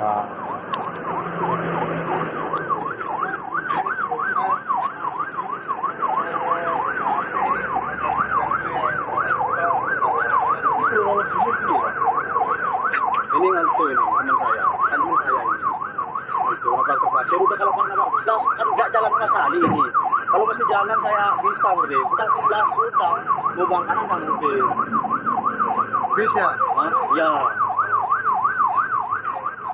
Ini ngantuk ini teman saya ini. Itu abang terpaksa udah kalau bang abang jelas kan nggak jalan ke kali ini. Kalau masih jalan saya bisa bro. Udah 11 udah mau bang kanan kan mungkin. Bisa. Ya.